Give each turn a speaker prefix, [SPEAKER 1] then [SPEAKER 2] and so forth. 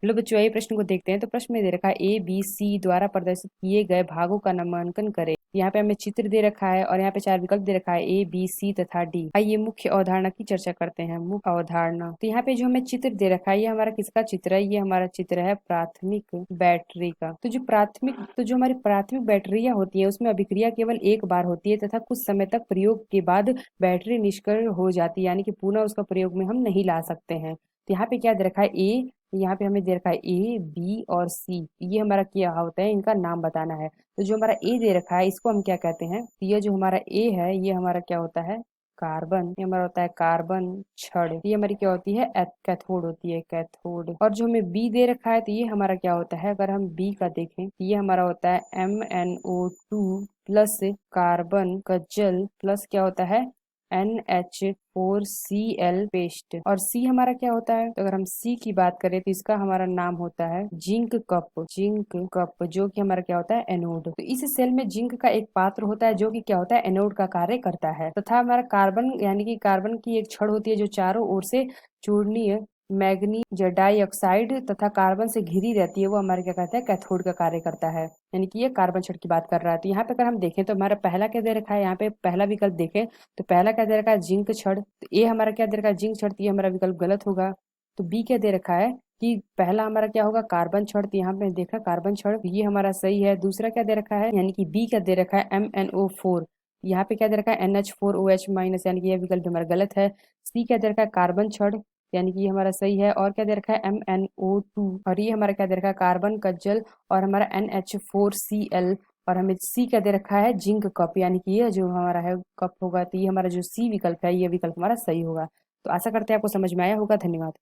[SPEAKER 1] लो बच्चों, ये प्रश्न को देखते हैं। तो प्रश्न में दे रखा है ए बी सी द्वारा प्रदर्शित किए गए भागों का नामांकन करें। यहाँ पे हमें चित्र दे रखा है और यहाँ पे 4 विकल्प दे रखा है ए बी सी तथा डी। आइए मुख्य अवधारणा की चर्चा करते हैं। मुख्य अवधारणा, तो यहाँ पे जो हमें चित्र दे रखा है, ये हमारा किसका चित्र है? ये हमारा चित्र है प्राथमिक बैटरी का। तो जो हमारी प्राथमिक बैटरियां होती है उसमें अभिक्रिया केवल एक बार होती है तथा कुछ समय तक प्रयोग के बाद बैटरी निष्क्रिय हो जाती है, यानी कि पुनः उसका प्रयोग में हम नहीं ला सकते हैं। तो यहाँ पे क्या दे रखा है? ए, यहाँ पे हमें दे रखा है ए बी और सी। ये हमारा क्या होता है? इनका नाम बताना है। तो जो हमारा ए दे रखा है इसको हम क्या कहते हैं? तो ये जो हमारा ए है ये हमारा क्या होता है? कार्बन। ये हमारा होता है कार्बन छड़। ये हमारी क्या होती है? कैथोड होती है, कैथोड। और जो हमें बी दे रखा है तो ये हमारा क्या होता है? अगर हम बी का देखें तो ये हमारा होता है MnO2 प्लस कार्बन का जल प्लस क्या होता है? NH4Cl paste. और सी हमारा क्या होता है? तो अगर हम सी की बात करें तो इसका हमारा नाम होता है जिंक कप। जिंक कप जो कि हमारा क्या होता है? एनोड। तो इस सेल में जिंक का एक पात्र होता है जो कि क्या होता है? एनोड का कार्य करता है। तथा हमारा कार्बन यानी कि कार्बन की एक छड़ होती है जो चारों ओर से चूर्णीय मैग्नीज डाइऑक्साइड तथा कार्बन से घिरी रहती है, वो हमारे क्या कहते हैं? कैथोड का कार्य करता है। यानी कि ये कार्बन छड़ की बात कर रहा है। तो यहाँ पे अगर हम देखें तो हमारा पहला क्या दे रखा है? यहाँ पे पहला विकल्प देखें तो पहला क्या दे रखा है? जिंक छड़। तो ए हमारा क्या दे रखा है? जिंक छड़। तो ये हमारा विकल्प गलत होगा। तो बी क्या दे रखा है कि पहला हमारा क्या होगा? कार्बन छड़। तो यहाँ पे देखा कार्बन छड़, तो ये हमारा सही है। दूसरा क्या दे रखा है? यानी कि बी क्या दे रखा है? MnO4। यहाँ पे क्या दे रखा है? NH4OH माइनस, यानी कि यह विकल्प हमारा गलत है। सी क्या दे रखा है? कार्बन छड़, यानी कि ये हमारा सही है। और क्या दे रखा है? MnO2। और ये हमारा क्या दे रखा है? कार्बन का जल। और हमारा NH4Cl। और हमें सी क्या दे रखा है? जिंक कप, यानी कि ये जो हमारा है कप होगा। तो ये हमारा जो सी विकल्प है ये विकल्प हमारा सही होगा। तो आशा करते हैं आपको समझ में आया होगा। धन्यवाद।